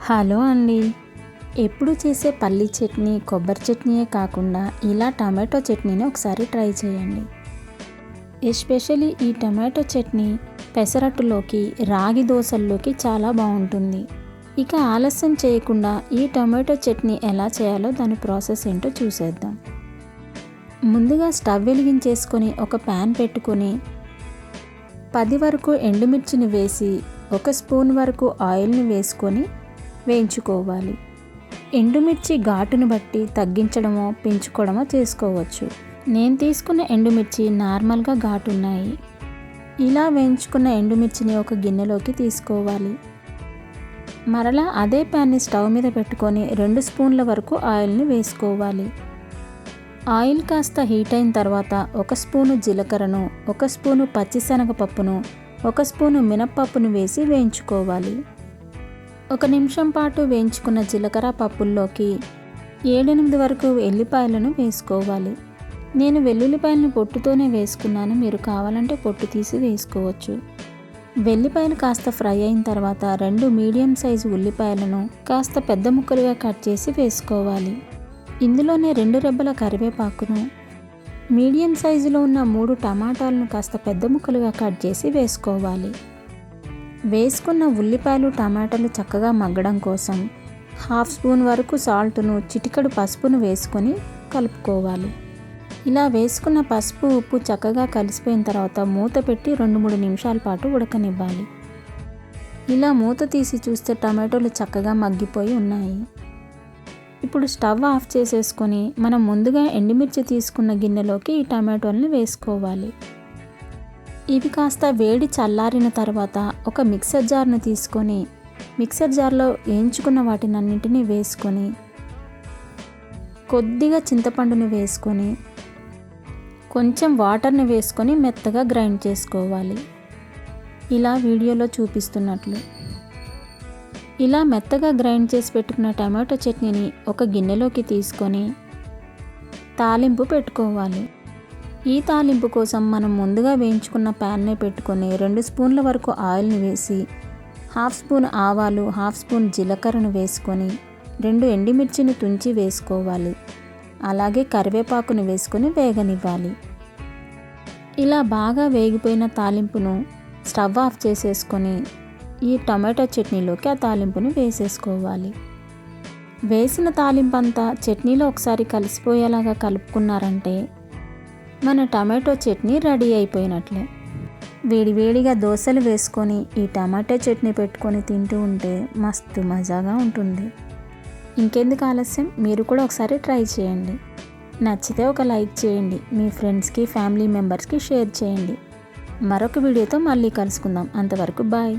Hello అండి. ఎప్పుడు చేసే పల్లీ చట్నీ, కొబ్బరి చట్నీయే కాకుండా ఇలా టమాటో చట్నీని ఒకసారి ట్రై చేయండి. ఎస్పెషల్లీ ఈ టమాటో చట్నీ పెసరట్టులోకి, రాగి దోశల్లోకి చాలా బాగుంటుంది. ఇక ఆలస్యం చేయకుండా ఈ టమాటో చట్నీ ఎలా చేయాలో దాని ప్రాసెస్ ఏంటో చూసేద్దాం. ముందుగా స్టవ్ వెలిగించేసుకొని ఒక ప్యాన్ పెట్టుకొని 10 వరకు ఎండుమిర్చిని వేసి 1 స్పూన్ వరకు ఆయిల్ని వేసుకొని వేయించుకోవాలి. ఎండుమిర్చి ఘాటును బట్టి తగ్గించడమో పెంచుకోవడమో చేసుకోవచ్చు. నేను తీసుకున్న ఎండుమిర్చి నార్మల్గా ఘాటు ఉన్నాయి. ఇలా వేయించుకున్న ఎండుమిర్చిని ఒక గిన్నెలోకి తీసుకోవాలి. మరలా అదే ప్యాన్ని స్టవ్ మీద పెట్టుకొని 2 స్పూన్ల వరకు ఆయిల్ని వేసుకోవాలి. ఆయిల్ కాస్త హీట్ అయిన తర్వాత 1 స్పూను జీలకర్రను, 1 స్పూను పచ్చిశనగపప్పును, 1 స్పూను మినప్పప్పును వేసి వేయించుకోవాలి. 1 నిమిషం పాటు వేయించుకున్న జీలకర్ర పప్పుల్లోకి 7-8 వరకు వెల్లిపాయలను వేసుకోవాలి. నేను వెల్లుల్లిపాయలను పొట్టుతోనే వేసుకున్నాను, మీరు కావాలంటే పొట్టు తీసి వేసుకోవచ్చు. వెల్లిపాయలు కాస్త ఫ్రై అయిన తర్వాత 2 మీడియం సైజు ఉల్లిపాయలను కాస్త పెద్ద ముక్కలుగా కట్ చేసి వేసుకోవాలి. ఇందులోనే 2 రెబ్బల కరివేపాకును, మీడియం సైజులో ఉన్న 3 టమాటాలను కాస్త పెద్ద ముక్కలుగా కట్ చేసి వేసుకోవాలి. వేసుకున్న ఉల్లిపాయలు టమాటాలు చక్కగా మగ్గడం కోసం 1/2 స్పూన్ వరకు సాల్ట్ను, చిటికెడు పసుపును వేసుకొని కలుపుకోవాలి. ఇలా వేసుకున్న పసుపు, ఉప్పు చక్కగా కలిసిపోయిన తర్వాత మూత పెట్టి 2-3 నిమిషాల పాటు ఉడకనివ్వాలి. ఇలా మూత తీసి చూస్తే టమాటోలు చక్కగా మగ్గిపోయి ఉన్నాయి. ఇప్పుడు స్టవ్ ఆఫ్ చేసేసుకొని మనం ముందుగా ఎండుమిర్చి తీసుకున్న గిన్నెలోకి ఈ టమాటోల్ని వేసుకోవాలి. ఇవి కాస్త వేడి చల్లారిన తర్వాత ఒక మిక్సర్ జార్ను తీసుకొని మిక్సర్ జార్లో వేయించుకున్న వాటినన్నింటినీ వేసుకొని కొద్దిగా చింతపండుని వేసుకొని కొంచెం వాటర్ని వేసుకొని మెత్తగా గ్రైండ్ చేసుకోవాలి. ఇలా వీడియోలో చూపిస్తున్నట్లు. ఇలా మెత్తగా గ్రైండ్ చేసి పెట్టుకున్న టమాటో చట్నీని ఒక గిన్నెలోకి తీసుకొని తాలింపు పెట్టుకోవాలి. ఈ తాలింపు కోసం మనం ముందుగా వేయించుకున్న ప్యాన్నే పెట్టుకొని 2 స్పూన్ల వరకు ఆయిల్ని వేసి 1/2 స్పూన్ ఆవాలు, 1/2 స్పూన్ జీలకర్రను వేసుకొని 2 ఎండుమిర్చిని తుంచి వేసుకోవాలి. అలాగే కరివేపాకును వేసుకొని వేగనివ్వాలి. ఇలా బాగా వేగిపోయిన తాలింపును స్టవ్ ఆఫ్ చేసేసుకొని ఈ టమాటో చట్నీలోకి ఆ తాలింపుని వేసేసుకోవాలి. వేసిన తాలింపు అంతా చట్నీలో ఒకసారి కలిసిపోయేలాగా కలుపుకున్నారంటే మన టమాటో చట్నీ రెడీ అయిపోయినట్లే. వేడివేడిగా దోశలు వేసుకొని ఈ టమాటో చట్నీ పెట్టుకొని తింటూ ఉంటే మస్తు మజాగా ఉంటుంది. ఇంకెందుకు ఆలస్యం, మీరు కూడా ఒకసారి ట్రై చేయండి. నచ్చితే ఒక లైక్ చేయండి, మీ ఫ్రెండ్స్కి, ఫ్యామిలీ మెంబర్స్కి షేర్ చేయండి. మరొక వీడియోతో మళ్ళీ కలుసుకుందాం. అంతవరకు బాయ్.